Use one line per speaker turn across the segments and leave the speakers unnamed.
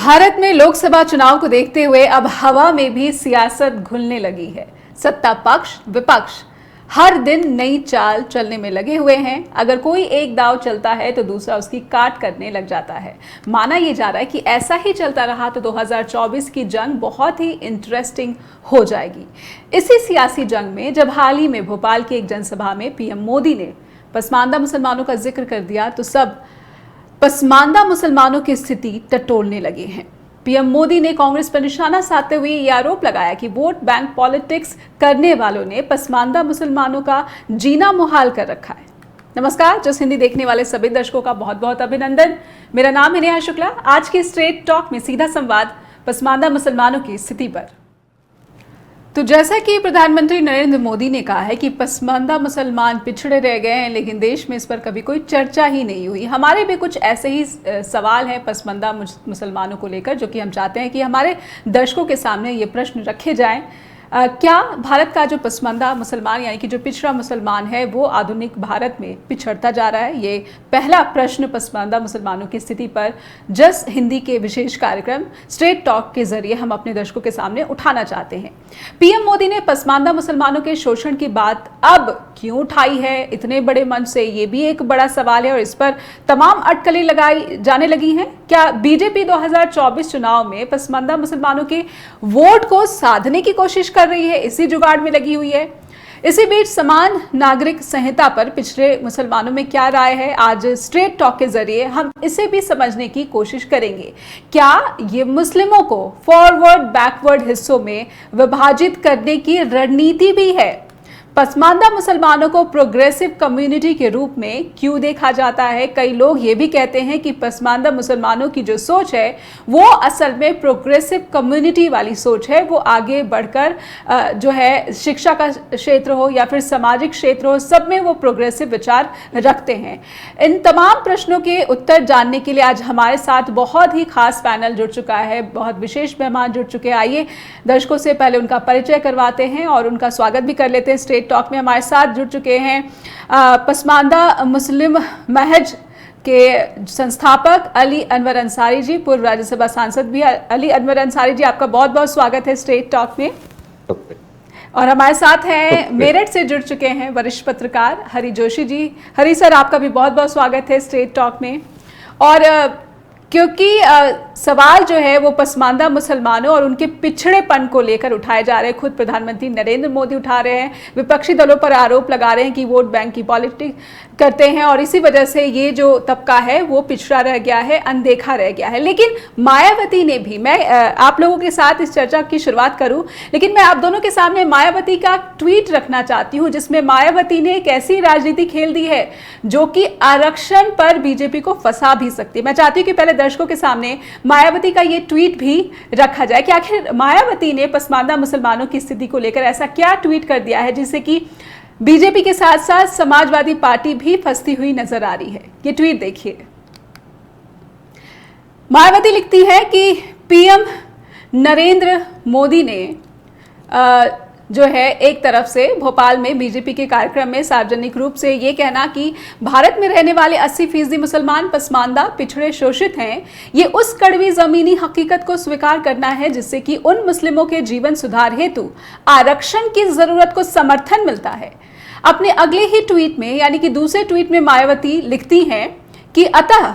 भारत में लोकसभा चुनाव को देखते हुए अब हवा में भी सियासत घुलने लगी है। सत्ता पक्ष विपक्ष हर दिन नई चाल चलने में लगे हुए हैं। अगर कोई एक दांव चलता है तो दूसरा उसकी काट करने लग जाता है। माना यह जा रहा है कि ऐसा ही चलता रहा तो 2024 की जंग बहुत ही इंटरेस्टिंग हो जाएगी। इसी सियासी जंग में जब हाल ही में भोपाल की एक जनसभा में पीएम मोदी ने पसमानदा मुसलमानों का जिक्र कर दिया तो सब पसमानदा मुसलमानों की स्थिति टटोलने लगे हैं। पीएम मोदी ने कांग्रेस पर निशाना साधते हुए ये आरोप लगाया कि वोट बैंक पॉलिटिक्स करने वालों ने पसमानदा मुसलमानों का जीना मुहाल कर रखा है। नमस्कार, जस हिंदी देखने वाले सभी दर्शकों का बहुत बहुत अभिनंदन। मेरा नाम है नेहा शुक्ला। आज की स्ट्रेट टॉक में सीधा संवाद पसमानदा मुसलमानों की स्थिति पर। तो जैसा कि प्रधानमंत्री नरेंद्र मोदी ने कहा है कि पसमानदा मुसलमान पिछड़े रह गए हैं, लेकिन देश में इस पर कभी कोई चर्चा ही नहीं हुई। हमारे भी कुछ ऐसे ही सवाल हैं पसमानदा मुसलमानों को लेकर, जो कि हम चाहते हैं कि हमारे दर्शकों के सामने ये प्रश्न रखे जाएं। क्या भारत का जो पसमानदा मुसलमान यानी कि जो पिछड़ा मुसलमान है वो आधुनिक भारत में पिछड़ता जा रहा है? ये पहला प्रश्न पसमानदा मुसलमानों की स्थिति पर जस हिंदी के विशेष कार्यक्रम स्ट्रेट टॉक के जरिए हम अपने दर्शकों के सामने उठाना चाहते हैं। पीएम मोदी ने पसमानदा मुसलमानों के शोषण की बात अब क्यों उठाई है इतने बड़े मंच से? ये भी एक बड़ा सवाल है और इस पर तमाम अटकलें लगाई जाने लगी हैं। क्या बीजेपी 2024 चुनाव में पसमानदा मुसलमानों के वोट को साधने की कोशिश कर रही है? इसी जुगाड़ में लगी हुई है। इसी बीच समान नागरिक संहिता पर पिछड़े मुसलमानों में क्या राय है? आज स्ट्रेट टॉक के जरिए हम इसे भी समझने की कोशिश करेंगे। क्या ये मुस्लिमों को फॉरवर्ड बैकवर्ड हिस्सों में विभाजित करने की रणनीति भी है? पसमानदा मुसलमानों को प्रोग्रेसिव कम्युनिटी के रूप में क्यों देखा जाता है? कई लोग ये भी कहते हैं कि पसमानदा मुसलमानों की जो सोच है वो असल में प्रोग्रेसिव कम्युनिटी वाली सोच है। वो आगे बढ़कर जो है शिक्षा का क्षेत्र हो या फिर सामाजिक क्षेत्र हो, सब में वो प्रोग्रेसिव विचार रखते हैं। इन तमाम प्रश्नों के उत्तर जानने के लिए आज हमारे साथ बहुत ही खास पैनल जुड़ चुका है, बहुत विशेष मेहमान जुड़ चुके हैं। आइए दर्शकों से पहले उनका परिचय करवाते हैं और उनका स्वागत भी कर लेते हैं। स्ट्रेट टॉक में हमारे साथ जुड़ चुके हैं पसमानदा मुस्लिम महज के संस्थापक अली अनवर अंसारी जी, पूर्व राज्यसभा सांसद भी अली अनवर अंसारी जी। आपका बहुत बहुत स्वागत है स्ट्रेट टॉक में। और हमारे साथ हैं मेरठ से जुड़ चुके हैं वरिष्ठ पत्रकार हरि जोशी जी। हरि सर, आपका भी बहुत बहुत स्वागत है स्ट्रेट टॉक में। और क्योंकि सवाल जो है वो पसमानदा मुसलमानों और उनके पिछड़ेपन को लेकर उठाए जा रहे हैं, खुद प्रधानमंत्री नरेंद्र मोदी उठा रहे हैं, विपक्षी दलों पर आरोप लगा रहे हैं कि वोट बैंक की पॉलिटिक्स करते हैं और इसी वजह से ये जो तबका है वो पिछड़ा रह गया है, अनदेखा रह गया है। लेकिन मायावती ने भी, मैं आप लोगों के साथ इस चर्चा की शुरुआत करूं, लेकिन मैं आप दोनों के सामने मायावती का ट्वीट रखना चाहती हूं जिसमें मायावती ने एक ऐसी राजनीति खेल दी है जो कि आरक्षण पर बीजेपी को फंसा भी सकती है। मैं चाहती हूँ कि पहले दर्शकों के सामने मायावती का ये ट्वीट भी रखा जाए कि आखिर मायावती ने पसमानदा मुसलमानों की स्थिति को लेकर ऐसा क्या ट्वीट कर दिया है जिससे कि बीजेपी के साथ साथ समाजवादी पार्टी भी फंसती हुई नजर आ रही है। ये ट्वीट देखिए। मायावती लिखती है कि पीएम नरेंद्र मोदी ने जो है एक तरफ से भोपाल में बीजेपी के कार्यक्रम में सार्वजनिक रूप से ये कहना कि भारत में रहने वाले 80% मुसलमान पसमानदा पिछड़े शोषित हैं, ये उस कड़वी जमीनी हकीकत को स्वीकार करना है जिससे कि उन मुस्लिमों के जीवन सुधार हेतु आरक्षण की जरूरत को समर्थन मिलता है। अपने अगले ही ट्वीट में यानी कि दूसरे ट्वीट में मायावती लिखती हैं कि अतः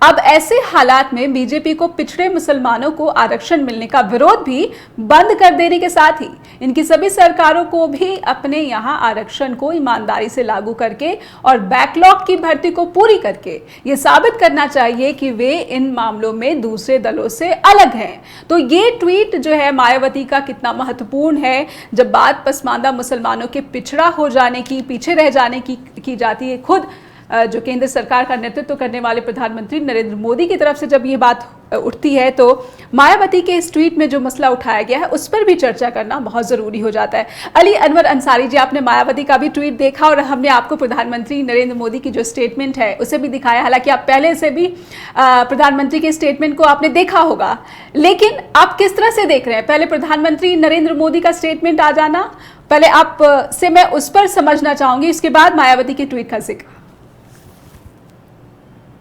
अब ऐसे हालात में बीजेपी को पिछड़े मुसलमानों को आरक्षण मिलने का विरोध भी बंद कर देने के साथ ही इनकी सभी सरकारों को भी अपने यहाँ आरक्षण को ईमानदारी से लागू करके और बैकलॉग की भर्ती को पूरी करके ये साबित करना चाहिए कि वे इन मामलों में दूसरे दलों से अलग हैं। तो ये ट्वीट जो है मायावती का कितना महत्वपूर्ण है जब बात पसमानदा मुसलमानों के पिछड़ा हो जाने की, पीछे रह जाने की जाती है। खुद जो केंद्र सरकार का नेतृत्व करने वाले प्रधानमंत्री नरेंद्र मोदी की तरफ से जब ये बात उठती है तो मायावती के इस ट्वीट में जो मसला उठाया गया है उस पर भी चर्चा करना बहुत जरूरी हो जाता है। अली अनवर अंसारी जी, आपने मायावती का भी ट्वीट देखा और हमने आपको प्रधानमंत्री नरेंद्र मोदी की जो स्टेटमेंट है उसे भी दिखाया। हालांकि आप पहले से भी प्रधानमंत्री के स्टेटमेंट को आपने देखा होगा, लेकिन आप किस तरह से देख रहे हैं? पहले प्रधानमंत्री नरेंद्र मोदी का स्टेटमेंट आ जाना, पहले आप से मैं उस पर समझना चाहूंगी, उसके बाद मायावती की ट्वीट का जिक्र।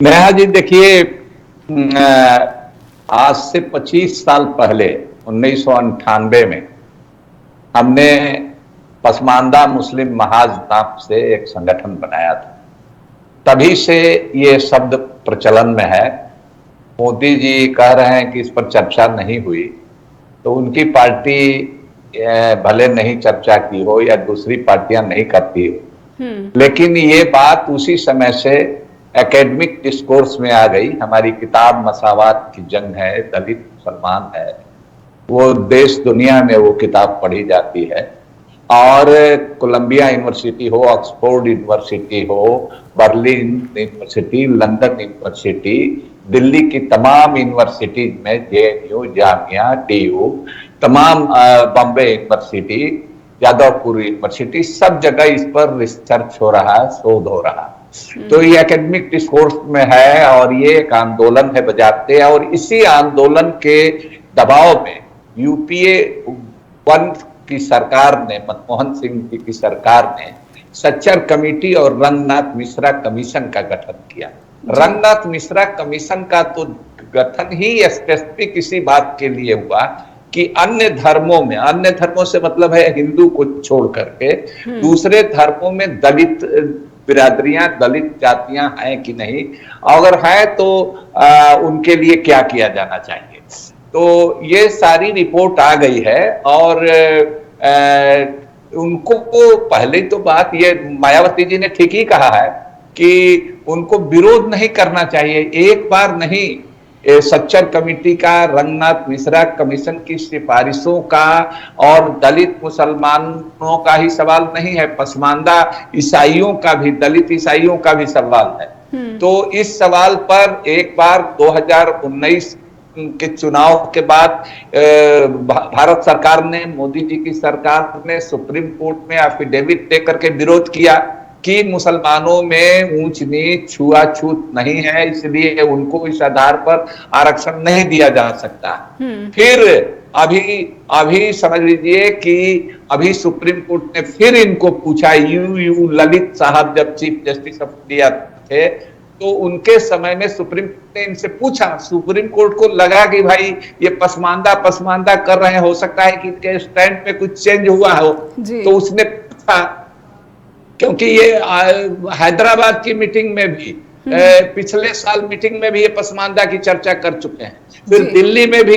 नेहा जी, देखिए आज से 25 साल पहले 1998 में हमने पसमानदा मुस्लिम महाज नाम से एक संगठन बनाया था। तभी से ये शब्द प्रचलन में है। मोदी जी कह रहे हैं कि इस पर चर्चा नहीं हुई, तो उनकी पार्टी भले नहीं चर्चा की हो या दूसरी पार्टियां नहीं करती हो, लेकिन ये बात उसी समय से एकेडमिक डिस्कोर्स में आ गई। हमारी किताब मसावात की जंग है, दलित मुसलमान है, वो देश दुनिया में वो किताब पढ़ी जाती है। और कोलंबिया यूनिवर्सिटी हो, ऑक्सफोर्ड यूनिवर्सिटी हो, Berlin university, London university, Delhi की तमाम यूनिवर्सिटीज में, JNU, जामिया, DU, तमाम बॉम्बे यूनिवर्सिटी, यादवपुर यूनिवर्सिटी, सब जगह इस पर रिसर्च हो रहा है, शोध हो रहा है। तो ये एकेडमिक डिस्कोर्स में है और ये एक आंदोलन है बजाते। और इसी आंदोलन के दबाव में UPA 1 की सरकार ने, मनमोहन सिंह जी की सरकार ने सच्चर कमेटी और रंगनाथ मिश्रा कमीशन का गठन किया। रंगनाथ मिश्रा कमीशन का तो गठन ही स्पेसिफिक इसी बात के लिए हुआ कि अन्य धर्मों से मतलब है हिंदू को छोड़ करके दूसरे धर्मों में दलित बिरादरियां, दलित जातियां हैं कि नहीं, अगर है तो उनके लिए क्या किया जाना चाहिए। तो ये सारी रिपोर्ट आ गई है और उनको पहले तो बात ये मायावती जी ने ठीक ही कहा है कि उनको विरोध नहीं करना चाहिए। एक बार नहीं, सच्चर कमेटी का, रंगनाथ मिश्रा कमीशन की सिफारिशों का और दलित मुसलमानों का ही सवाल नहीं है, पसमानदा ईसाइयों का भी, दलित ईसाइयों का भी सवाल है। तो इस सवाल पर एक बार 2019 के चुनाव के बाद भारत सरकार ने, मोदी जी की सरकार ने सुप्रीम कोर्ट में एफिडेविट देकर के विरोध किया कि मुसलमानों में ऊंच नीच, छुआछूत नहीं है, इसलिए उनको इस आधार पर आरक्षण नहीं दिया जा सकता। फिर अभी समझ लीजिए कि अभी सुप्रीम कोर्ट ने फिर इनको पूछा, यू ललित साहब जब चीफ जस्टिस ऑफ इंडिया थे तो उनके समय में सुप्रीम कोर्ट ने इनसे पूछा। सुप्रीम कोर्ट को लगा कि भाई ये पसमानदा कर रहे हैं, हो सकता है कि इनके स्टैंड में कुछ चेंज हुआ हो। तो उसने पूछा, क्योंकि ये हैदराबाद की मीटिंग में भी, पिछले साल मीटिंग में भी ये पसमानदा की चर्चा कर चुके हैं, फिर दिल्ली में भी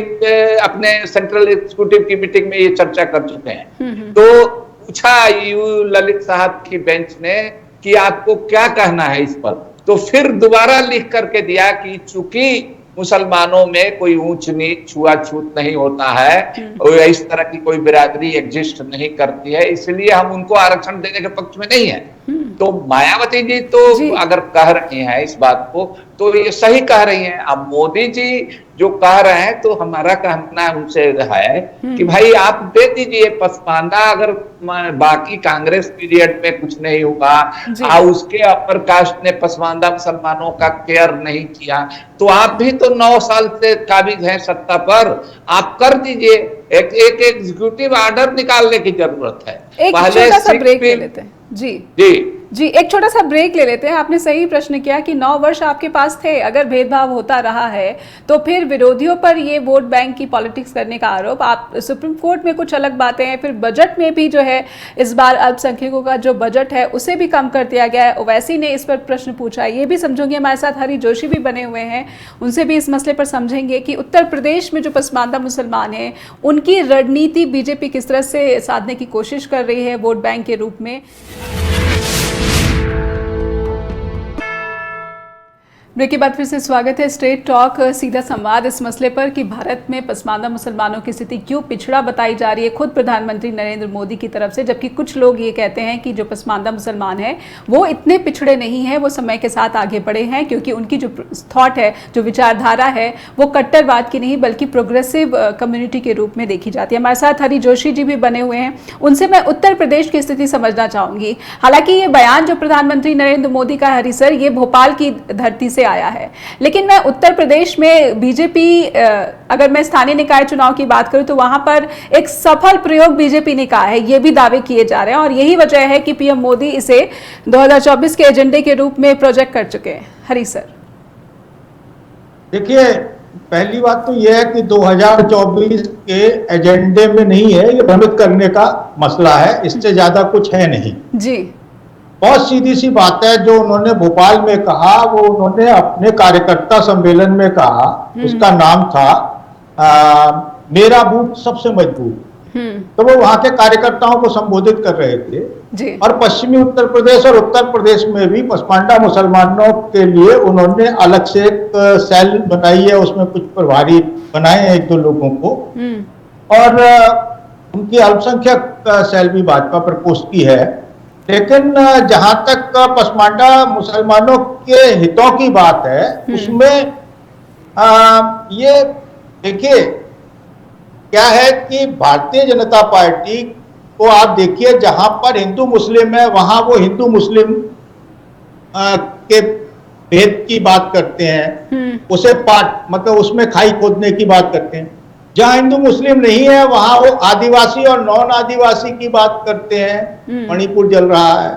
अपने सेंट्रल एग्जीक्यूटिव की मीटिंग में ये चर्चा कर चुके हैं। तो पूछा यू ललित साहब की बेंच ने कि आपको क्या कहना है इस पर। तो फिर दोबारा लिख करके दिया कि चूंकि मुसलमानों में कोई ऊंच नीच, छुआछूत नहीं होता है और इस तरह की कोई बिरादरी एग्जिस्ट नहीं करती है, इसलिए हम उनको आरक्षण देने के पक्ष में नहीं है। तो मायावती जी तो अगर कह रही हैं इस बात को तो ये सही कह रही हैं। अब मोदी जी जो कह रहे हैं तो हमारा कहना उनसे है कि भाई आप दे दीजिए पसमानदा, अगर बाकी कांग्रेस पीरियड में कुछ नहीं हुआ और उसके अपर कास्ट ने पसमानदा मुसलमानों का केयर नहीं किया, तो आप भी तो 9 साल से काबिज हैं सत्ता पर, आप कर दीजिए। एक एग्जीक्यूटिव ऑर्डर निकालने की जरूरत है।
एक छोटा सा ब्रेक ले लेते हैं। जी एक छोटा सा ब्रेक ले लेते हैं। आपने सही प्रश्न किया कि 9 वर्ष आपके पास थे, अगर भेदभाव होता रहा है तो फिर विरोधियों पर ये वोट बैंक की पॉलिटिक्स करने का आरोप, आप सुप्रीम कोर्ट में कुछ अलग बातें हैं, फिर बजट में भी जो है इस बार अल्पसंख्यकों का जो बजट है उसे भी कम कर दिया गया है। ओवैसी ने इस पर प्रश्न पूछा, ये भी समझूंगी। हमारे साथ हरी जोशी भी बने हुए हैं, उनसे भी इस मसले पर समझेंगे कि उत्तर प्रदेश में जो पसमानदा मुसलमान हैं उनकी रणनीति बीजेपी किस तरह से साधने की कोशिश कर रही है वोट बैंक के रूप में। ब्रेक के बाद फिर से स्वागत है स्ट्रेट टॉक, सीधा संवाद इस मसले पर कि भारत में पसमानदा मुसलमानों की स्थिति क्यों पिछड़ा बताई जा रही है खुद प्रधानमंत्री नरेंद्र मोदी की तरफ से, जबकि कुछ लोग ये कहते हैं कि जो पसमानदा मुसलमान हैं वो इतने पिछड़े नहीं हैं, वो समय के साथ आगे बढ़े हैं, क्योंकि उनकी जो थॉट है, जो विचारधारा है वो कट्टरवाद की नहीं बल्कि प्रोग्रेसिव कम्युनिटी के रूप में देखी जाती है। हमारे साथ हरी जोशी जी भी बने हुए हैं, उनसे मैं उत्तर प्रदेश की स्थिति समझना चाहूँगी। हालांकि ये बयान जो प्रधानमंत्री नरेंद्र मोदी का, हरी सर, ये भोपाल की धरती से आया है, लेकिन मैं उत्तर प्रदेश में बीजेपी, अगर मैं स्थानीय निकाय चुनाव की बात करूं तो वहां पर एक सफल प्रयोग बीजेपी ने कहा है, ये भी दावे किए जा रहे हैं और यही वजह है कि पीएम मोदी इसे 2024 के एजेंडे के रूप में प्रोजेक्ट कर चुके हैं। हरी सर,
देखिए पहली बात तो यह है कि 2024 के एजेंडे में नहीं है, ये भ्रमित करने का मसला है, इससे ज्यादा कुछ है नहीं
जी।
बहुत सीधी सी बात है। जो उन्होंने भोपाल में कहा वो उन्होंने अपने कार्यकर्ता सम्मेलन में कहा, उसका नाम था मेरा बूथ सबसे मजबूत। तो वो वहां के कार्यकर्ताओं को संबोधित कर रहे थे
जी।
और पश्चिमी उत्तर प्रदेश और उत्तर प्रदेश में भी पसमांडा मुसलमानों के लिए उन्होंने अलग से एक सेल बनाई है, उसमें कुछ प्रभारी बनाए हैं एक दो लोगों को, और उनकी अल्पसंख्यक सेल भी भाजपा प्रकोष्ठ की है। लेकिन जहां तक पसमांडा मुसलमानों के हितों की बात है, उसमें ये देखिए क्या है कि भारतीय जनता पार्टी को आप देखिए, जहां पर हिंदू मुस्लिम है वहां वो हिंदू मुस्लिम के भेद की बात करते हैं, उसे पाट मतलब उसमें खाई खोदने की बात करते हैं। जहां हिंदू मुस्लिम नहीं है वहां वो आदिवासी और नॉन आदिवासी की बात करते हैं, मणिपुर जल रहा है।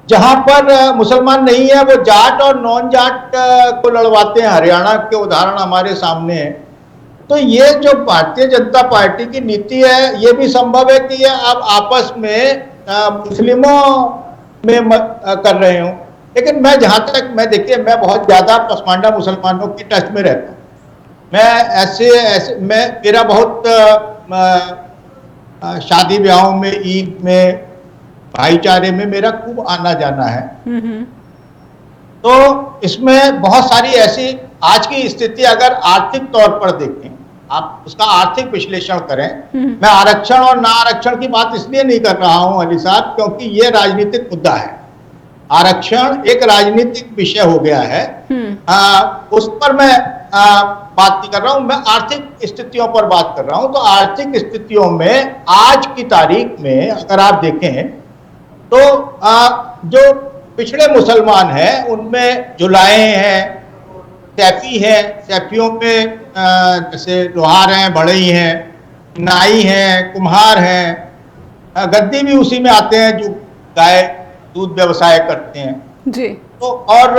जहां पर मुसलमान नहीं है वो जाट और नॉन जाट को लड़वाते हैं, हरियाणा के उदाहरण हमारे सामने है। तो ये जो भारतीय जनता पार्टी की नीति है, ये भी संभव है कि ये अब आपस में मुस्लिमों में कर रहे हो, लेकिन मैं जहां तक मैं देखिए, मैं बहुत ज्यादा पसमांडा मुसलमानों की टच में रहता हूँ। मैं ऐसे मैं मेरा बहुत शादी ब्याहों में, ईद में, भाईचारे में मेरा खूब आना जाना है। तो इसमें बहुत सारी ऐसी आज की स्थिति अगर आर्थिक तौर पर देखें, आप उसका आर्थिक विश्लेषण करें, मैं आरक्षण और ना आरक्षण की बात इसलिए नहीं कर रहा हूं अली साहब क्योंकि ये राजनीतिक मुद्दा है। आरक्षण एक राजनीतिक विषय हो गया है, उस पर मैं बात नहीं कर रहा हूं, मैं आर्थिक स्थितियों पर बात कर रहा हूं। तो आर्थिक स्थितियों में आज की तारीख में अगर आप देखें तो जो पिछड़े मुसलमान हैं उनमें जुलाहे हैं, सैफी हैं, सैफियों में जैसे लोहार हैं, बढ़ई हैं, नाई हैं, कुम्हार हैं, गद्दी भी उसी में आते हैं जो गाय दूध व्यवसाय करते हैं
जी।
तो और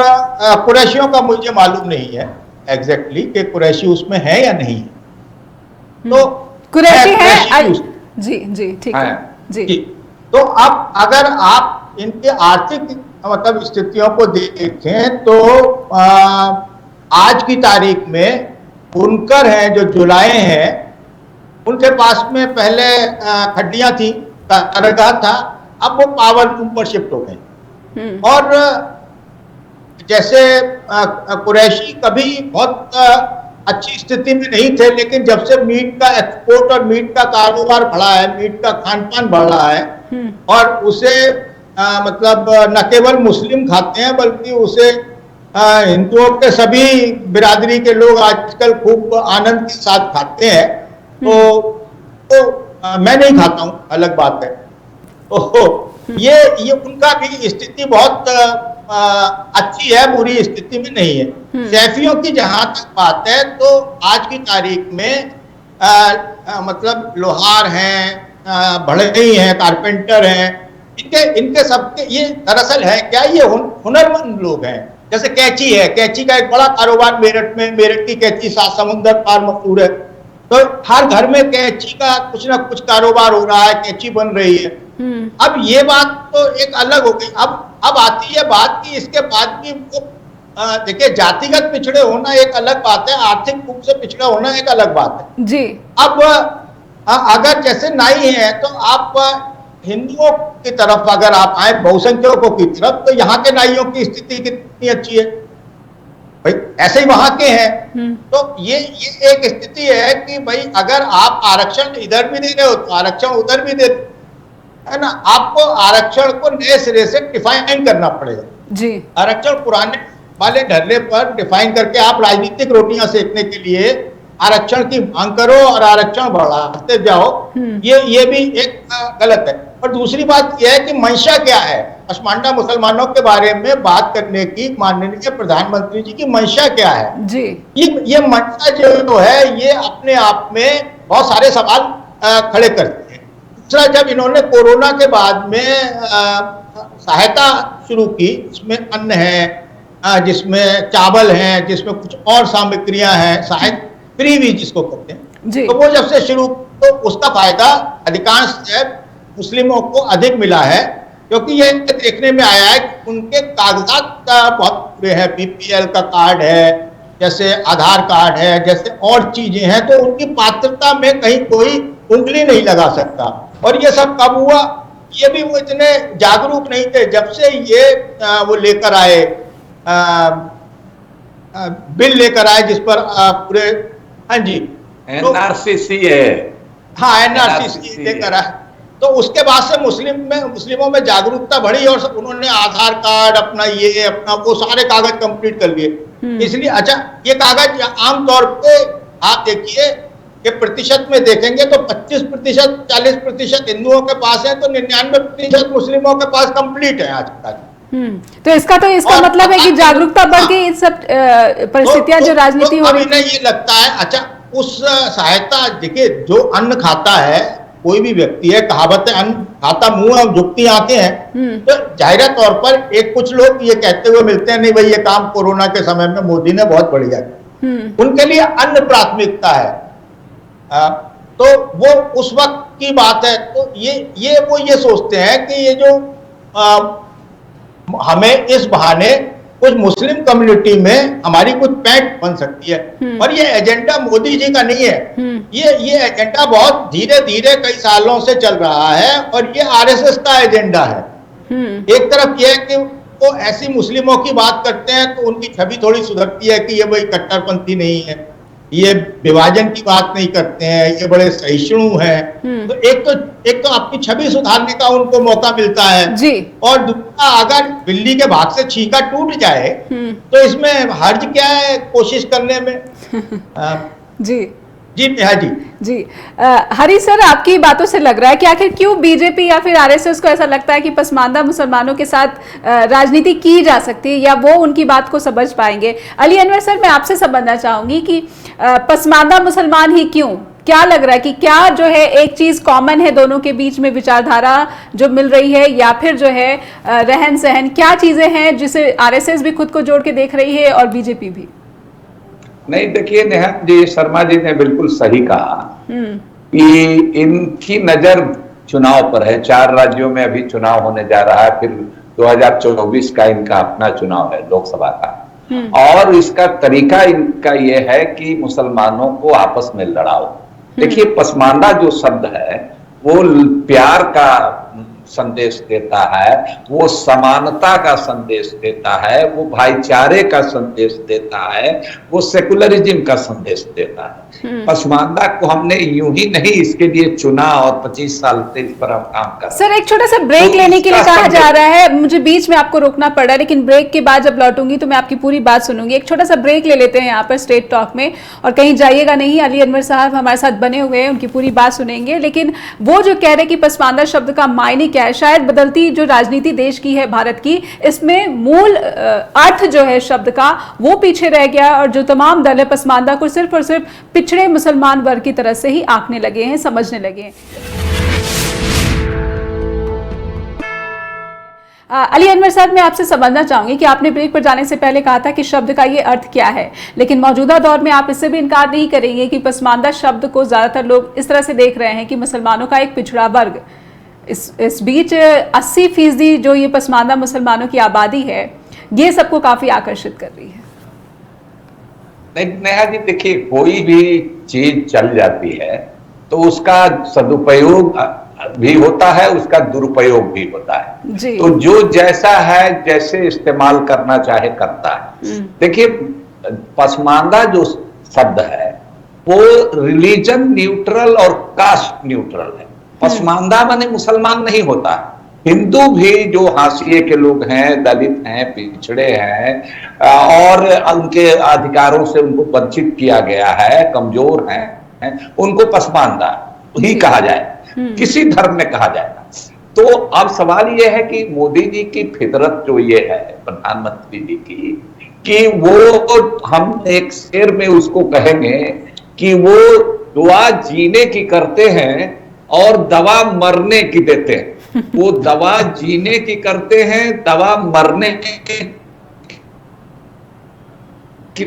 कुरैशियों का मुझे मालूम नहीं है एग्जैक्टली कि कुरैशी उसमें है या नहीं है। तो
कुरैशी है जी जी ठीक है जी।
तो अब अगर आप इनके आर्थिक मतलब स्थितियों को देखें तो आज की तारीख में बुनकर हैं जो जुलाए हैं, उनके पास में पहले खड्डियां थी, कारगाह था, अब वो पावर लूम पर शिफ्ट हो गए। और जैसे कुरैशी कभी बहुत अच्छी स्थिति में नहीं थे, लेकिन जब से मीट का एक्सपोर्ट और मीट का कारोबार बढ़ा है, मीट का खान पान बढ़ा है और उसे मतलब न केवल मुस्लिम खाते हैं बल्कि उसे हिंदुओं के सभी बिरादरी के लोग आजकल खूब आनंद के साथ खाते हैं। तो मैं नहीं खाता हूं, अलग बात है। तो ये उनका भी स्थिति बहुत अच्छी है, बुरी स्थिति में नहीं है। सैफियों की जहां तक बात है तो आज की तारीख में मतलब लोहार हैं, बढ़ई हैं, कारपेंटर हैं, इनके सबके ये दरअसल है क्या, ये हुनरमंद लोग हैं। जैसे कैंची है, कैंची का एक बड़ा कारोबार मेरठ में, मेरठ की कैंची 7 समुंदर पार मशहूर है। तो हर घर में कैंची का कुछ ना कुछ कारोबार हो रहा है, कैंची बन रही है। अब ये बात तो एक अलग हो गई। अब आती है बात कि इसके बाद भी देखिए, जातिगत पिछड़े होना एक अलग बात है, आर्थिक रूप से पिछड़ा होना एक अलग बात है जी। अब अगर जैसे नाई है तो आप हिंदुओं की तरफ अगर आप आए, बहुसंख्यकों की तरफ, तो यहाँ के नाइयों की स्थिति कितनी अच्छी है भाई, ऐसे ही वहां के हैं। तो ये एक स्थिति है कि भाई अगर आप आरक्षण इधर भी दे रहे हो तो आरक्षण उधर भी दे, है ना। आपको आरक्षण को नए सिरे से डिफाइन करना पड़ेगा जी। आरक्षण पुराने वाले ढर्रे पर डिफाइन करके आप राजनीतिक रोटियां सेकने के लिए आरक्षण की मांग करो और आरक्षण बढ़ाते जाओ, ये भी एक गलत है। और दूसरी बात यह है कि मंशा क्या है, पसमांडा मुसलमानों के बारे में बात करने की माननीय प्रधानमंत्री जी की मंशा क्या है जी। ये मंशा जो है ये अपने आप में बहुत सारे सवाल खड़े करते हैं। दूसरा, जब इन्होंने कोरोना के बाद में सहायता शुरू की, इसमें अन्न है, जिसमें चावल हैं, जिसमें कुछ और सामग्रियां हैं, शायद फ्री भी जिसको कहते हैं,
जी।
तो वो जब से शुरू, तो उसका फायदा अधिकांश मुस्लिमों को अधिक मिला है, क्योंकि ये देखने में आया है कि उनके कागजात बहुत बुरे हैं, बीपीएल का कार्ड है, जैसे आधार कार्ड है, जैसे और चीजें हैं, तो उनकी पात्रता में कहीं कोई उंगली नहीं लगा सकता। और ये सब कब हुआ? ये भी वो इतने जागरूक नहीं थे। जब से ये वो लेकर आए, बिल लेकर आए जिस पर पूरे, हाँ जी,
एनआरसी है,
हाँ एनआरसी लेकर आए, तो उसके बाद से मुस्लिमों में जागरूकता बढ़ी और उन्होंने आधार कार्ड अपना ये अपना वो सारे कागज कंप्लीट कर लिए। इसलिए अच्छा, ये कागज आमतौर पे आप देखिए कि प्रतिशत में देखेंगे तो 25%, 40% हिंदुओं के पास है, तो 99% मुस्लिमों के पास कंप्लीट है आज तक।
तो इसका मतलब है कि जागरूकता बढ़ गई। इन सब परिस्थितियां जो राजनीति हो रही है,
ये लगता है, अच्छा उस सहायता, देखिए जो अन्न खाता है कोई भी व्यक्ति है, कहावत है अन्न खाता मुंह और झुकती आंखें हैं, तो जाहिर तौर पर एक कुछ लोग ये कहते हुए मिलते हैं, नहीं भाई ये काम कोरोना के समय में मोदी ने बहुत बढ़िया किया, उनके लिए अन्न प्राथमिकता है। तो वो उस वक्त की बात है। तो वो ये सोचते हैं कि ये जो हमें इस बहाने कुछ मुस्लिम कम्युनिटी में हमारी कुछ पैठ बन सकती है। और ये एजेंडा मोदी जी का नहीं है, ये एजेंडा बहुत धीरे धीरे कई सालों से चल रहा है, और ये आरएसएस का एजेंडा है। एक तरफ ये है कि वो ऐसी मुस्लिमों की बात करते हैं तो उनकी छवि थोड़ी सुधरती है कि ये भाई कट्टरपंथी नहीं है, ये विभाजन की बात नहीं करते हैं, ये बड़े सहिष्णु हैं। तो एक तो अपनी छवि सुधारने का उनको मौका मिलता है
जी। और
दूसरा, अगर बिल्ली के भाग से छीका टूट जाए तो इसमें हर्ज क्या है कोशिश करने में।
जी
जी नेहा जी।
जी हरी सर, आपकी बातों से लग रहा है कि आखिर क्यों बीजेपी या फिर आरएसएस को ऐसा लगता है कि पसमानदा मुसलमानों के साथ राजनीति की जा सकती है, या वो उनकी बात को समझ पाएंगे? अली अनवर सर, मैं आपसे समझना चाहूंगी कि पसमानदा मुसलमान ही क्यों? क्या लग रहा है कि क्या जो है एक चीज कॉमन है दोनों के बीच में, विचारधारा जो मिल रही है, या फिर जो है रहन सहन, क्या चीजें हैं जिसे आरएसएस भी खुद को जोड़ के देख रही है और बीजेपी भी?
नहीं, देखिए नेहा जी, शर्मा जी ने बिल्कुल सही कहा कि इनकी नजर चुनाव पर है। 4 राज्यों में अभी चुनाव होने जा रहा है, फिर 2024 का इनका अपना चुनाव है लोकसभा का, और इसका तरीका इनका यह है कि मुसलमानों को आपस में लड़ाओ। देखिए, पसमानदा जो शब्द है वो प्यार का संदेश देता है, वो समानता का संदेश देता है, वो भाईचारे का संदेश देता है, वो सेकुलरिज्म का संदेश देता है। पसमानदा को हमने यूं ही नहीं इसके लिए चुना और 25 साल से इस पर हम काम कर रहे हैं।
सर, एक छोटा सा ब्रेक लेने के लिए कहा जा रहा है, मुझे बीच में आपको रोकना पड़ा, लेकिन ब्रेक के बाद जब लौटूंगी तो मैं आपकी पूरी बात सुनूंगी। एक छोटा सा ब्रेक ले लेते हैं यहाँ पर स्टेट टॉक में, और कहीं जाइएगा नहीं। अली अनवर साहब हमारे साथ बने हुए हैं, उनकी पूरी बात सुनेंगे। लेकिन वो जो कह रहे कि पसमानदा शब्द का मायने क्या है, शायद बदलती जो राजनीति देश की है भारत की, इसमें मूल अर्थ जो है शब्द का वो पीछे रह गया, और जो तमाम दल है पसमानदा को सिर्फ और सिर्फ पिछड़े मुसलमान वर्ग की तरह से ही आंकने लगे हैं, समझने लगे हैं। अली अनवर साहब, मैं आपसे समझना चाहूंगी कि आपने ब्रेक पर जाने से पहले कहा था कि शब्द का ये अर्थ क्या है, लेकिन मौजूदा दौर में आप इससे भी इनकार नहीं करेंगे कि पसमानदा शब्द को ज्यादातर लोग इस तरह से देख रहे हैं कि मुसलमानों का एक पिछड़ा वर्ग। इस बीच 80% जो ये पसमानदा मुसलमानों की आबादी है, ये सबको काफी आकर्षित कर रही है।
नेहा जी, देखिए, कोई भी चीज चल जाती है तो उसका सदुपयोग भी होता है, उसका दुरुपयोग भी होता है जी। तो जो जैसा है, जैसे इस्तेमाल करना चाहे करता है। देखिए, पसमानदा जो शब्द है वो रिलीजन न्यूट्रल और कास्ट न्यूट्रल है। पसमानदा माने मुसलमान नहीं होता। हिंदू भी जो हाशिए के लोग हैं, दलित हैं, पिछड़े हैं, और उनके अधिकारों से उनको वंचित किया गया है, कमजोर हैं, उनको पसमानदा ही कहा जाए, किसी धर्म में कहा जाएगा। तो अब सवाल यह है कि मोदी जी की फितरत जो ये है, प्रधानमंत्री जी की, कि वो हम एक शेर में उसको कहेंगे कि वो दुआ जीने की करते हैं और दवा मरने की देते हैं। वो दवा जीने की करते हैं, दवा मरने कि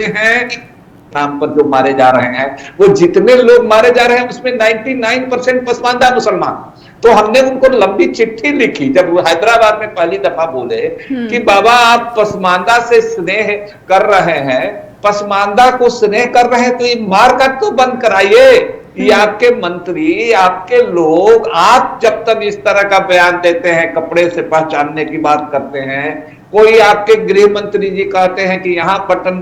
हैं नाम पर जो मारे जा रहे हैं, वो जितने लोग मारे जा रहे हैं उसमें 99% पसमानदा मुसलमान। तो हमने उनको लंबी चिट्ठी लिखी जब वो हैदराबाद में पहली दफा बोले कि बाबा आप पसमानदा से स्नेह कर रहे हैं, पसमानदा को स्नेह कर रहे हैं, तो ये मारकाट तो बंद कराइए। ये आपके मंत्री, आपके लोग, आप जब तक इस तरह का बयान देते हैं, कपड़े से पहचानने की बात करते हैं, कोई आपके गृह मंत्री जी कहते हैं कि यहां बटन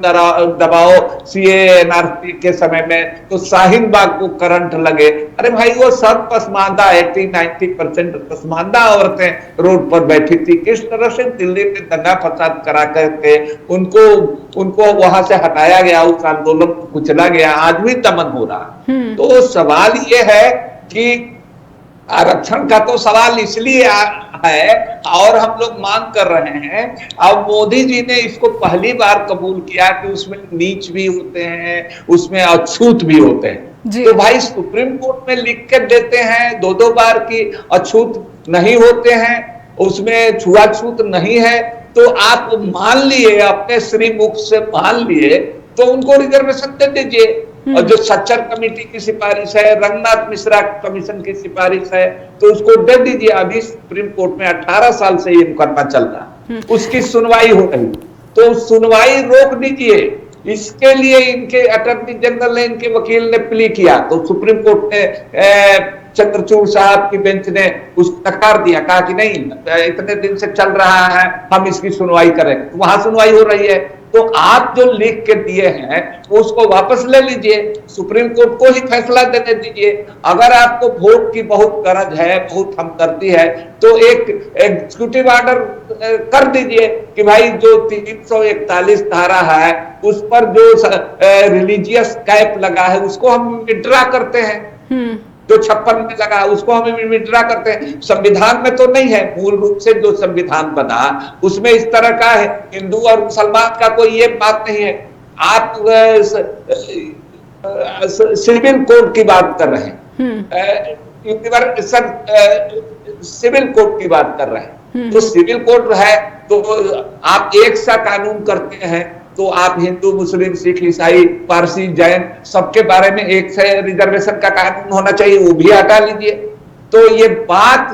दबाओ सीए एनआरसी के समय में तो शाहीन बाग को करंट लगे। अरे भाई वो सब पसमानदा 80-90% पसमानदा औरतें रोड पर बैठी थी। किस तरह से दिल्ली में दंगा फसाद करा करके उनको वहां से हटाया गया, उस आंदोलन को कुचला गया, आज भी दमन हो रहा। तो सवाल ये है कि आरक्षण का तो सवाल इसलिए है और हम लोग मांग कर रहे हैं। अब मोदी जी ने इसको पहली बार कबूल किया कि उसमें नीच भी होते हैं, उसमें अछूत भी होते हैं। तो भाई सुप्रीम कोर्ट में लिख के देते हैं 2-2 बार की अछूत नहीं होते हैं, उसमें छुआछूत नहीं है, तो आप मान लिए, अपने श्री मुख से मान लिए, तो उनको रिजर्वेशन दे दीजिए। और जो सच्चर कमेटी की सिफारिश है, रंगनाथ मिश्रा कमीशन की सिफारिश है, तो उसको दे दीजिए। अभी सुप्रीम कोर्ट में 18 साल से ये मुकदमा चल रहा है, उसकी सुनवाई हो रही, तो सुनवाई रोक दीजिए। इसके लिए इनके अटॉर्नी जनरल ने, इनके वकील ने प्ली किया, तो सुप्रीम कोर्ट ने चंद्रचूड़ साहब की बेंच ने उसको नकार दिया, कहा कि नहीं इतने दिन से चल रहा है, हम इसकी सुनवाई करेंगे। तो वहां सुनवाई हो रही है, तो आप जो लिख के दिए हैं उसको वापस ले लीजिए, सुप्रीम कोर्ट को ही फैसला देने दीजिए। अगर आपको वोट की बहुत गरज है, बहुत हमदर्दी है, तो एक एग्जीक्यूटिव ऑर्डर कर दीजिए कि भाई जो 341 धारा है उस पर जो रिलीजियस कैप लगा है उसको हम विड्रा करते हैं, जो 56 में लगा उसको हम विड्रा करते हैं। संविधान में तो नहीं है, मूल रूप से जो संविधान बना उसमें इस तरह का है, हिंदू और मुसलमान का कोई ये बात नहीं है। आप सिविल कोड की बात कर रहे हैं, सिविल कोड की बात कर रहे हैं, तो सिविल कोड है तो आप एक सा कानून करते हैं, तो आप हिंदू, मुस्लिम, सिख, ईसाई, पारसी, जैन सबके बारे में एक से रिजर्वेशन का कानून होना चाहिए, वो भी हटा लीजिए। तो ये बात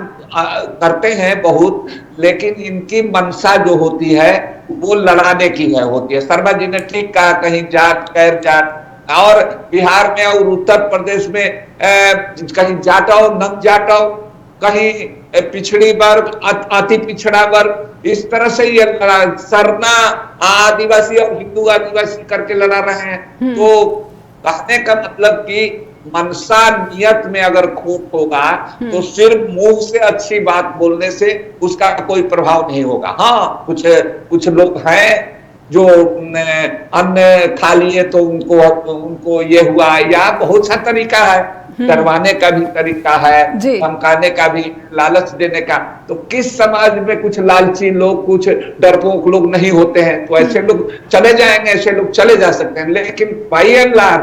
करते हैं बहुत, लेकिन इनकी मंशा जो होती है वो लड़ाने की है होती है। शर्मा जी ने ठीक कहा, कहीं जाट गैर जाट, और बिहार में और उत्तर प्रदेश में कहीं जाटाओ नम जाटाओ, कहीं पिछड़ी वर्ग, अति पिछड़ा वर्ग, इस तरह से ये सरना आदिवासी और हिंदू आदिवासी करके लड़ा रहे हैं। तो कहने का मतलब कि मनसा नियत में अगर खोट होगा तो सिर्फ मुंह से अच्छी बात बोलने से उसका कोई प्रभाव नहीं होगा। हाँ, कुछ लोग हैं जो अन्न खा लिए तो उनको ये हुआ, या बहुत सा तरीका है, करवाने का भी तरीका है, धमकाने का भी, लालच देने का। तो किस समाज में कुछ लालची लोग, कुछ डरपोक लोग नहीं होते हैं, तो ऐसे लोग चले जाएंगे, ऐसे लोग चले जा सकते हैं। लेकिन बाई एंड लार्ज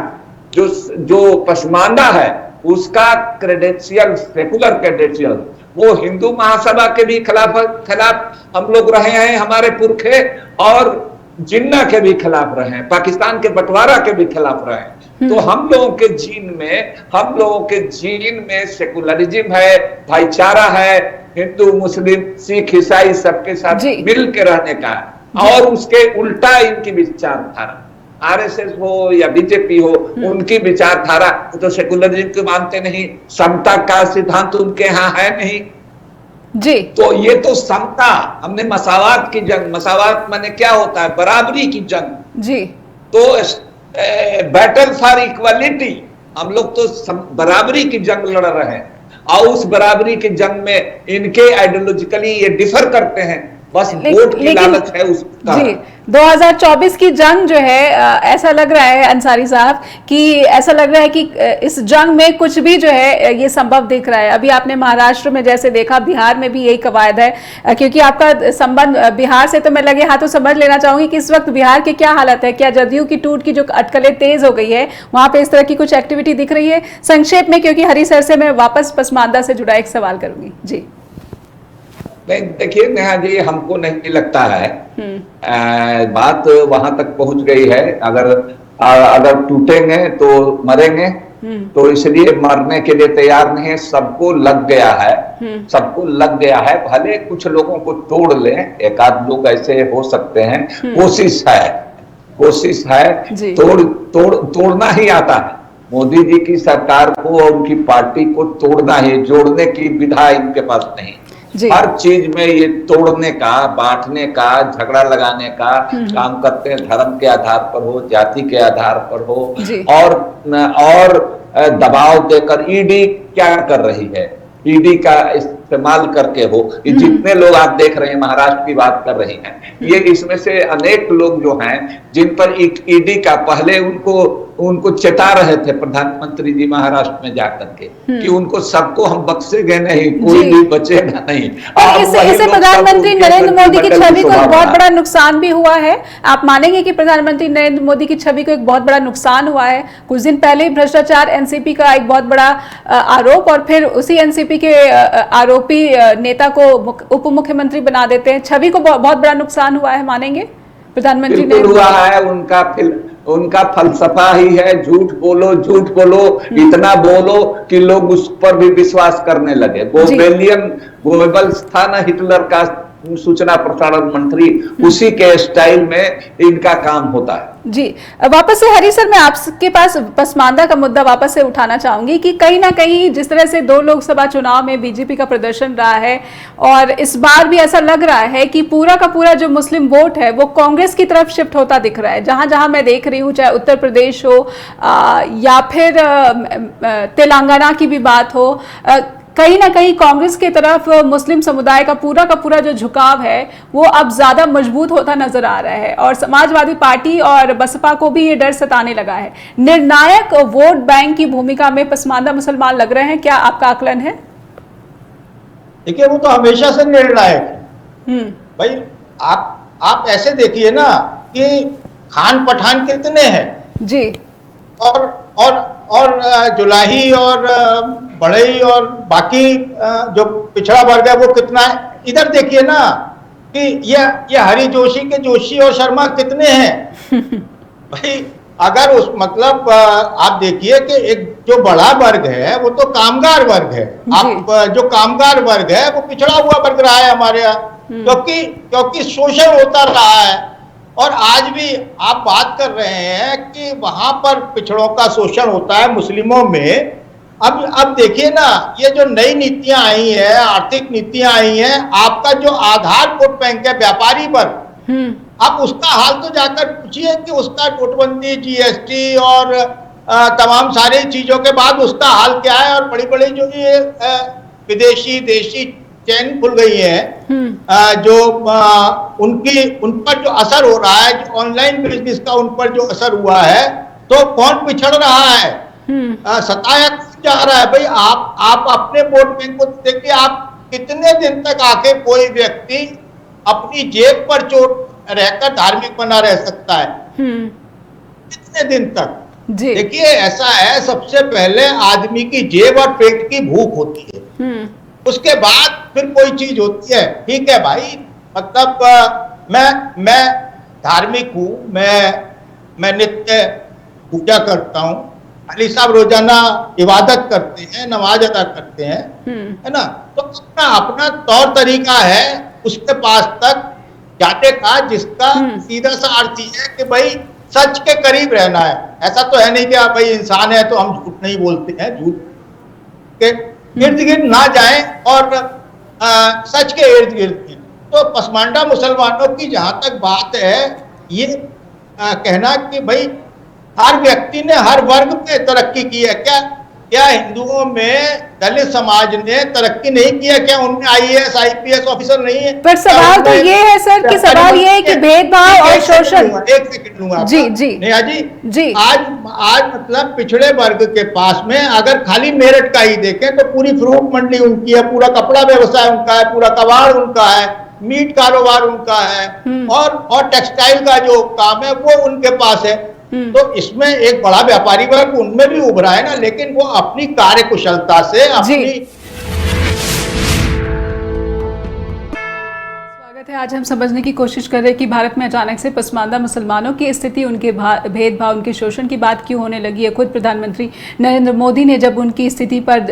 जो पसमानदा है उसका क्रेडेंशियल, सेकुलर क्रेडेंशियल, वो हिंदू महासभा के भी खिलाफ हम लोग रहे हैं, हमारे पुरखे, और जिन्ना के भी खिलाफ रहे हैं, पाकिस्तान के बंटवारा के भी खिलाफ रहे हैं। तो हम लोगों के जीन में सेकुलरिज्म है, भाईचारा है, हिंदू, मुस्लिम, सिख, ईसाई सबके साथ मिल के रहने का, और उसके उल्टा इनकी विचारधारा, आरएसएस हो या बीजेपी हो, उनकी विचारधारा तो सेकुलरिज्म को मानते नहीं, समता का सिद्धांत उनके यहाँ है नहीं
जी। तो
ये तो समता, हमने मसावात की जंग, मसावात माने क्या होता है, बराबरी की जंग जी। तो बैटल फॉर इक्वालिटी, हम लोग तो बराबरी की जंग लड़ रहे हैं, और उस बराबरी की जंग में इनके आइडियोलॉजिकली ये डिफर करते हैं, बस वोट की लालच है उसका।
जी, 2024 की जंग जो है ऐसा लग रहा है अंसारी साहब कि ऐसा लग रहा है कि इस जंग में कुछ भी जो है ये संभव दिख रहा है। अभी आपने महाराष्ट्र में जैसे देखा, बिहार में भी यही कवायद है, क्योंकि आपका संबंध बिहार से, तो मैं लगे हाथों समझ लेना चाहूंगी कि इस वक्त बिहार की क्या हालत है। क्या जदयू की टूट की जो अटकलें तेज हो गई है, वहां पे इस तरह की कुछ एक्टिविटी दिख रही है? संक्षेप में, क्योंकि हरी सर से मैं वापस पसमानदा से जुड़ा एक सवाल करूंगी। जी
नहीं, देखिए नेहा जी, हमको नहीं लगता है बात वहां तक पहुंच गई है। अगर टूटेंगे तो मरेंगे, तो इसलिए मरने के लिए तैयार नहीं है। सबको लग गया है, सबको लग गया है। भले कुछ लोगों को तोड़ लें, एक आध लोग ऐसे हो सकते हैं, कोशिश है। तोड़ना ही आता है। मोदी जी की सरकार को और उनकी पार्टी को तोड़ना ही, जोड़ने की विधा इनके पास नहीं। हर चीज में ये तोड़ने का, बांटने का, झगड़ा लगाने का काम करते हैं। धर्म के आधार पर हो, जाति के आधार पर हो, और दबाव देकर। ईडी क्या कर रही है? ईडी का इस्तेमाल करके हो, ये जितने लोग आप देख रहे हैं, महाराष्ट्र की बात कर रही हैं, ये इसमें से अनेक लोग जो हैं जिन पर ईडी का पहले उनको चेता रहे थे प्रधानमंत्री जी महाराष्ट्र में जाकर के कि उनको सबको हम बख्शेंगे नहीं, कोई भी बचेगा नहीं।
इससे प्रधानमंत्री नरेंद्र मोदी की छवि को एक बहुत बड़ा नुकसान भी हुआ है। आप मानेंगे कि प्रधानमंत्री नरेंद्र मोदी की छवि को एक बहुत बड़ा नुकसान हुआ है? कुछ दिन पहले ही भ्रष्टाचार, एनसीपी का एक बहुत बड़ा आरोप, और फिर उसी एनसीपी के आरोपी नेता को उप मुख्यमंत्री बना देते हैं। छवि को बहुत बड़ा नुकसान हुआ है, मानेंगे प्रधानमंत्री ने?
हुआ है। उनका फलसफा ही है, झूठ बोलो, इतना बोलो कि लोग उस पर भी विश्वास करने लगे। गोबेल्स था ना हिटलर का सूचना प्रसारण मंत्री, उसी के स्टाइल में इनका काम होता है।
जी, वापस से हरी सर, मैं आपके पास पसमानदा का मुद्दा वापस से उठाना चाहूंगी कि कहीं ना कहीं जिस तरह से 2 लोकसभा चुनाव में बीजेपी का प्रदर्शन रहा है, और इस बार भी ऐसा लग रहा है कि पूरा का पूरा जो मुस्लिम वोट है वो कांग्रेस की तरफ शिफ्ट होता दिख रहा है। जहां जहां मैं देख रही हूँ, चाहे उत्तर प्रदेश हो या फिर तेलंगाना की भी बात हो, कहीं ना कहीं कांग्रेस की तरफ मुस्लिम समुदाय का पूरा जो झुकाव है वो अब ज्यादा मजबूत होता नजर आ रहा है, और समाजवादी पार्टी और बसपा को भी ये डर सताने लगा है। निर्णायक वोट बैंक की भूमिका में पसमानदा मुसलमान लग रहे हैं, क्या आपका आकलन है?
देखिए, वो तो हमेशा से निर्णायक है भाई। आप ऐसे देखिए ना कि खान पठान कितने हैं जी, और जुलाही और बढ़ई और बाकी जो पिछड़ा वर्ग है वो कितना है। इधर देखिए ना कि ये हरि जोशी के जोशी और शर्मा कितने हैं भाई। अगर उस मतलब आप देखिए कि एक जो बड़ा वर्ग है वो तो कामगार वर्ग है। आप जो कामगार वर्ग है वो पिछड़ा हुआ वर्ग रहा है हमारे यहाँ, क्योंकि शोषण होता रहा है। और आज भी आप बात कर रहे हैं कि वहां पर पिछड़ों का शोषण होता है मुस्लिमों में। अब देखिए ना, ये जो नई नीतियां आई हैं, आर्थिक नीतियां आई हैं, आपका जो आधार वोट बैंक है व्यापारी वर्ग, आप उसका हाल तो जाकर पूछिए कि उसका नोटबंदी, जीएसटी और तमाम सारी चीजों के बाद उसका हाल क्या है। और बड़ी बड़ी जो ये विदेशी देशी चैन खुल गई है, जो उन पर जो असर हो रहा है, जो ऑनलाइन बिजनेस का उन पर जो असर हुआ है, तो कौन पिछड़ रहा है, सताया जा रहा है भाई। आप अपने वोट बैंक को देखिए, आप कितने दिन तक आके कोई व्यक्ति अपनी जेब पर चोट रहकर धार्मिक बना रह सकता है? कितने दिन तक? देखिए, ऐसा है, सबसे पहले आदमी की जेब और पेट की भूख होती है, उसके बाद फिर कोई चीज होती है। ठीक है भाई, मतलब मैं धार्मिक हूं, मैं नित्य पूजा करता हूं, अली साहब रोजाना इबादत करते हैं, नमाज अदा करते हैं, है ना। तो अपना तौर तरीका है उसके पास तक जाने का, जिसका सीधा सा अर्थ है कि भाई सच के करीब रहना है। ऐसा तो है नहीं कि आप भाई इंसान है तो हम झूठ नहीं बोलते हैं, झूठ के इर्द गिर्द ना जाएं और सच के इर्द गिर्द। तो पसमांडा मुसलमानों की जहां तक बात है, ये कहना कि भाई हर व्यक्ति ने हर वर्ग में तरक्की की है, क्या क्या हिंदुओं में दलित समाज ने तरक्की नहीं किया? क्या उनमें आईएएस आईपीएस ऑफिसर नहीं है?
पर सवाल तो ये है सर कि सवाल ये है कि भेदभाव और शोषण।
एक सेकंड लूंगा
जी जी
नेहा जी
जी।
आज मतलब पिछड़े वर्ग के पास में अगर खाली मेरठ का ही देखें तो पूरी फ्रूट मंडी उनकी है, पूरा कपड़ा व्यवसाय उनका है, पूरा कबाड़ उनका है, मीट कारोबार उनका है, और टेक्सटाइल का जो काम है वो उनके पास है। तो इसमें एक बड़ा व्यापारी वर्ग उनमें भी उभरा है ना, लेकिन वो अपनी कार्य कुशलता से अपनी।
स्वागत है। आज हम समझने की कोशिश कर रहे हैं कि भारत में अचानक से पसमानदा मुसलमानों की स्थिति, उनके भेदभाव, उनके शोषण की बात क्यों होने लगी है। खुद प्रधानमंत्री नरेंद्र मोदी ने जब उनकी स्थिति पर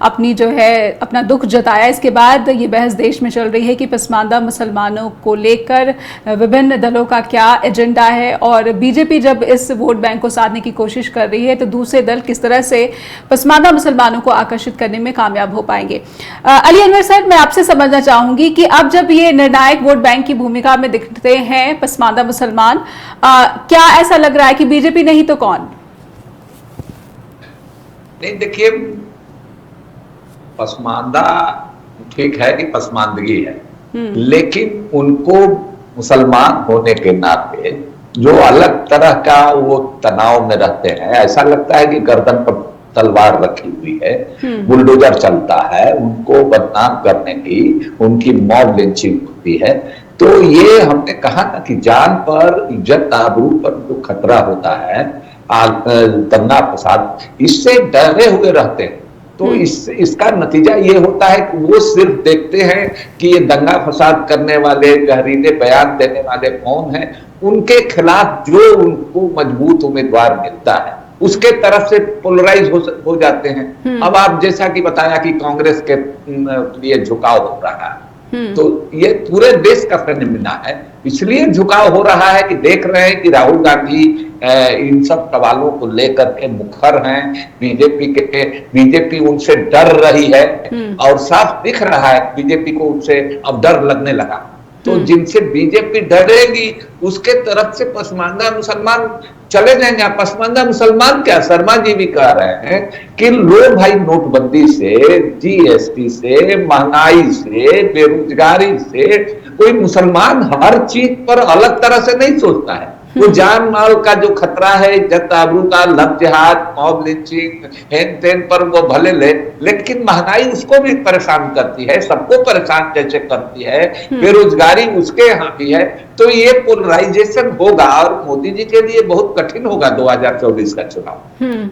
अपनी जो है अपना दुख जताया, इसके बाद ये बहस देश में चल रही है कि पसमानदा मुसलमानों को लेकर विभिन्न दलों का क्या एजेंडा है, और बीजेपी जब इस वोट बैंक को साधने की कोशिश कर रही है तो दूसरे दल किस तरह से पसमानदा मुसलमानों को आकर्षित करने में कामयाब हो पाएंगे। अली अनवर सर, मैं आपसे समझना चाहूंगी कि अब जब ये निर्णायक वोट बैंक की भूमिका में दिखते हैं पसमानदा मुसलमान, क्या ऐसा लग रहा है कि बीजेपी नहीं तो कौन?
नहीं, देखिए, पसमानदा ठीक है कि पसमानदगी है, लेकिन उनको मुसलमान होने के नाते जो अलग तरह का वो तनाव में रहते हैं, ऐसा लगता है कि गर्दन पर तलवार रखी हुई है, बुलडोजर चलता है उनको बदनाम करने की, उनकी मॉब लिंचिंग होती है। तो ये हमने कहा ना कि जान पर, इज्जत आबरू पर जो खतरा होता है, दंगा फसाद, इससे डरे हुए रहते हैं। तो इसका नतीजा ये होता है कि वो सिर्फ देखते हैं कि ये दंगा फसाद करने वाले, जहरीले बयान देने वाले कौन हैं, उनके खिलाफ जो उनको मजबूत उम्मीदवार मिलता है उसके तरफ से पोलराइज हो जाते हैं। अब आप जैसा कि बताया कि कांग्रेस के लिए झुकाव हो रहा है, तो ये पूरे देश का फिनोमेना है। इसलिए झुकाव हो रहा है कि देख रहे हैं कि राहुल गांधी इन सब सवालों को लेकर के मुखर हैं, बीजेपी उनसे डर रही है, और साफ दिख रहा है बीजेपी को उनसे अब डर लगने लगा। तो जिनसे बीजेपी डरेगी उसके तरफ से पसमानदा मुसलमान चले जाएंगे। पसमानदा मुसलमान क्या, शर्मा जी भी कह रहे हैं कि लो भाई, नोटबंदी से, जीएसटी से, महंगाई से, बेरोजगारी से, कोई मुसलमान हर चीज पर अलग तरह से नहीं सोचता है। वो जान माल का जो खतरा है, इज्जत आबरू का, लब जिहाद, मॉब लिंचिंग, हेन तेन पर वो भले ले, लेकिन महंगाई उसको भी परेशान करती है, सबको परेशान जैसे करती है, बेरोजगारी उसके यहाँ भी है। तो ये पोलराइजेशन होगा और मोदी जी के लिए बहुत कठिन होगा 2024 का चुनाव।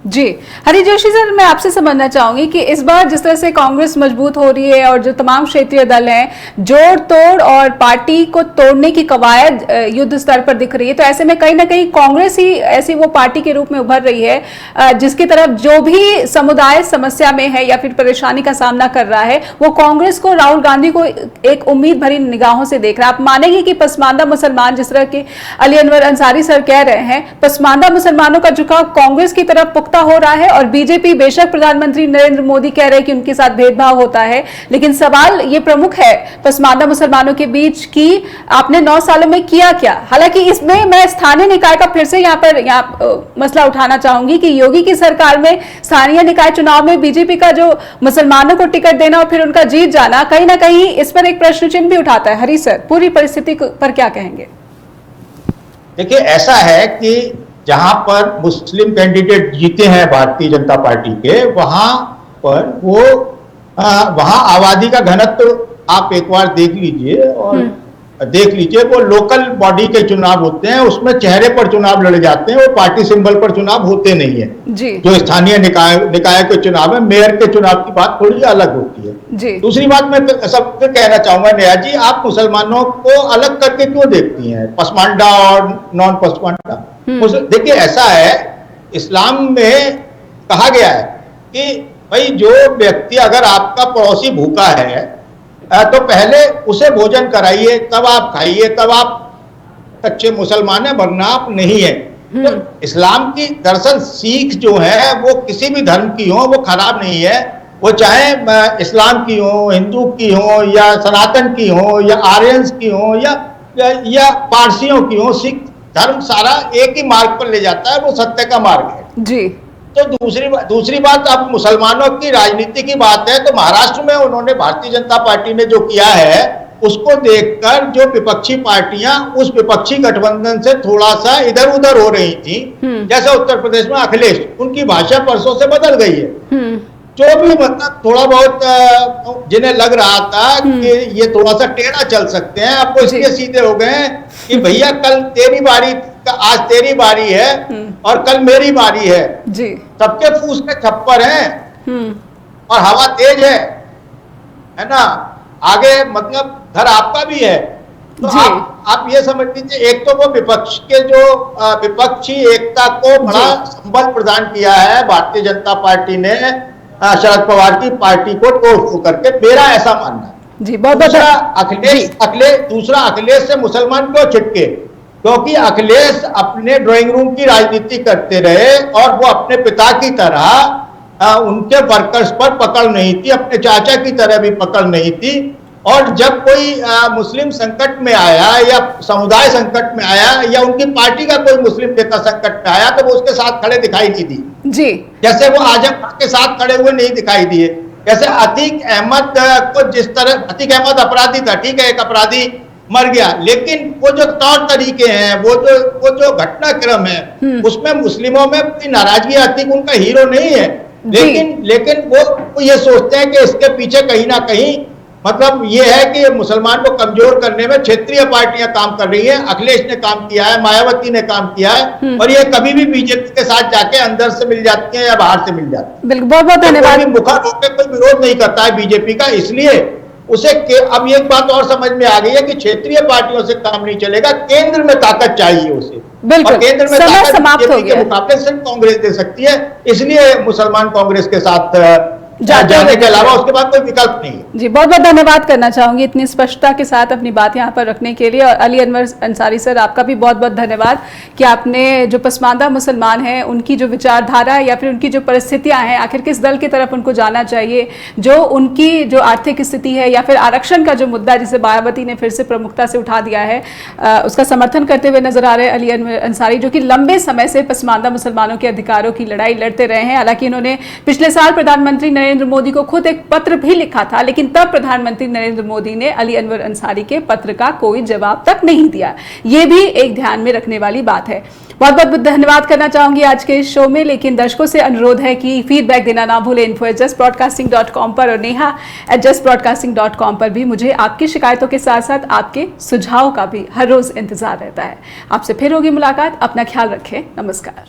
जी, हरी जोशी सर, मैं आपसे समझना चाहूंगी कि इस बार जिस तरह से कांग्रेस मजबूत हो रही है और जो तमाम क्षेत्रीय दल हैं जोड़ तोड़ और पार्टी को तोड़ने की कवायद युद्ध स्तर पर दिख रही है, तो ऐसे में कहीं ना कहीं कांग्रेस ही ऐसी वो पार्टी के रूप में उभर रही है जिसकी तरफ जो भी समुदाय समस्या में है या फिर परेशानी का सामना कर रहा है, वो कांग्रेस को, राहुल गांधी को एक उम्मीद भरी निगाहों से देख रहा है। आप मानेंगे कि पसमानदा मुसलमान, जिस तरह के अली अनवर अंसारी सर कह रहे हैं, पसमानदा मुसलमानों का झुकाव कांग्रेस की तरफ पुख्ता हो रहा है, और बीजेपी, बेशक प्रधानमंत्री नरेंद्र मोदी कह रहे हैं कि उनके साथ भेदभाव होता है, लेकिन सवाल ये प्रमुख है पसमानदा मुसलमानों के बीच की आपने 9 सालों में किया क्या। हालांकि इसमें मैं स्थानीय निकाय का फिर से यहाँ मसला उठाना चाहूंगी कि योगी की सरकार में स्थानीय निकाय चुनाव में बीजेपी का जो मुसलमानों को टिकट देना और फिर उनका जीत जाना, कहीं ना कहीं इस पर एक प्रश्न चिन्ह भी उठाता है। हरी सर, पूरी परिस्थिति पर क्या कहेंगे?
देखिए, ऐसा है कि जहां पर मुस्लिम कैंडिडेट जीते हैं भारतीय जनता पार्टी के, वहां पर वहां आबादी का घनत्व आप एक बार देख लीजिए, और देख लीजिए वो लोकल बॉडी के चुनाव होते हैं, उसमें चेहरे पर चुनाव लड़े जाते हैं, वो पार्टी सिंबल पर चुनाव होते नहीं है जी। जो स्थानीय निकाय के चुनाव है, मेयर के चुनाव की बात थोड़ी अलग होती है जी। दूसरी बात मैं सबसे कहना चाहूंगा, नेहा जी, आप मुसलमानों को अलग करके क्यों देखती हैं, पसमानदा और नॉन पसमानदा? देखिए, ऐसा है, इस्लाम में कहा गया है कि भाई जो व्यक्ति, अगर आपका पड़ोसी भूखा है तो पहले उसे भोजन कराइए, तब आप खाइए, तब आप सच्चे मुसलमान है, वरना आप नहीं है। तो इस्लाम की दरअसल सीख जो है वो किसी भी धर्म की हो, वो खराब नहीं है, वो चाहे इस्लाम की हो, हिंदू की हो, या सनातन की हो, या आर्यंस की हो, या पारसियों की हो। सिख धर्म सारा एक ही मार्ग पर ले जाता है, वो सत्य का मार्ग है जी। तो दूसरी बात, अब मुसलमानों की राजनीति की बात है तो महाराष्ट्र में उन्होंने, भारतीय जनता पार्टी ने जो किया है उसको देखकर जो विपक्षी पार्टियां उस विपक्षी गठबंधन से थोड़ा सा इधर उधर हो रही थी, जैसे उत्तर प्रदेश में अखिलेश, उनकी भाषा परसों से बदल गई है। जो भी मतलब थोड़ा बहुत जिन्हें लग रहा था कि ये थोड़ा सा टेढ़ा चल सकते हैं, अब वो इसलिए सीधे हो गए हैं कि भैया कल तेरी बारी, आज तेरी बारी है और कल मेरी बारी है जी। सबके फूस में छप्पर हैं और हवा तेज है ना, आगे मतलब घर आपका भी है। तो आप ये समझ लीजिए, एक तो वो विपक्ष के जो विपक्षी एकता को बड़ा संबल प्रदान किया है भारतीय जनता पार्टी ने शरद पवार की पार्टी को तोड़ करके, मेरा ऐसा मानना है जी। दूसरा अखिलेश से मुसलमान क्यों छिटके, क्योंकि अखिलेश अपने ड्राइंग रूम की राजनीति करते रहे और वो अपने पिता की तरह उनके वर्कर्स पर पकड़ नहीं थी, अपने चाचा की तरह भी पकड़ नहीं थी। और जब कोई मुस्लिम संकट में आया या समुदाय संकट में आया या उनकी पार्टी का कोई मुस्लिम नेता संकट में आया तो वो उसके साथ खड़े दिखाई नहीं दी जी। जैसे वो आजम खान के साथ खड़े हुए नहीं दिखाई दिए, जैसे अतीक अहमद को, जिस तरह अतीक अहमद अपराधी था, ठीक है, एक अपराधी मर गया, लेकिन वो जो तौर तरीके हैं, वो जो घटनाक्रम है, उसमें मुस्लिमों में कोई नाराजगी, अतीक उनका हीरो नहीं है, लेकिन वो ये सोचते हैं कि इसके पीछे कहीं ना कहीं मतलब ये है कि मुसलमान को कमजोर करने में क्षेत्रीय पार्टियां काम कर रही हैं। अखिलेश ने काम किया है, मायावती ने काम किया है और ये कभी भी बीजेपी के साथ जाके अंदर से मिल जाती हैं या बाहर से मिल जाती है।
बिल्कुल, बहुत बहुत धन्यवाद।
मुखर होकर कोई विरोध नहीं करता है बीजेपी का, इसलिए उसे अब एक बात और समझ में आ गई है कि क्षेत्रीय पार्टियों से काम नहीं चलेगा, केंद्र में ताकत चाहिए उसे।
बिल्कुल,
केंद्र में ताकत बीजेपी के मुकाबले सिर्फ कांग्रेस दे सकती है, इसलिए मुसलमान कांग्रेस के साथ जाने के अलावा उसके बाद कोई विकल्प नहीं है
जी। बहुत बहुत धन्यवाद करना चाहूंगी इतनी स्पष्टता के साथ अपनी बात यहाँ पर रखने के लिए। और अली अनवर अंसारी सर, आपका भी बहुत बहुत धन्यवाद कि आपने जो पसमानदा मुसलमान हैं उनकी जो विचारधारा या फिर उनकी जो परिस्थितियां हैं, आखिर किस दल की तरफ उनको जाना चाहिए, जो उनकी जो आर्थिक स्थिति है या फिर आरक्षण का जो मुद्दा जिसे मायावती ने फिर से प्रमुखता से उठा दिया है, उसका समर्थन करते हुए नजर आ रहे हैं अली अनवर अंसारी, जो कि लंबे समय से पसमानदा मुसलमानों के अधिकारों की लड़ाई लड़ते रहे हैं। हालांकि इन्होंने पिछले साल प्रधानमंत्री नरेंद्र मोदी को खुद एक पत्र भी लिखा था, लेकिन तब प्रधानमंत्री नरेंद्र मोदी ने अली अनवर अंसारी के पत्र का कोई जवाब तक नहीं दिया। यह भी एक ध्यान में रखने वाली बात है। बहुत बहुत धन्यवाद करना चाहूंगी आज के इस शो में, लेकिन दर्शकों से अनुरोध है कि फीडबैक देना ना भूलें info@justbroadcasting.com पर और neha@justbroadcasting.com पर भी मुझे आपकी शिकायतों के साथ साथ आपके सुझाव का भी हर रोज इंतजार रहता है। आपसे फिर होगी मुलाकात, अपना ख्याल रखें, नमस्कार।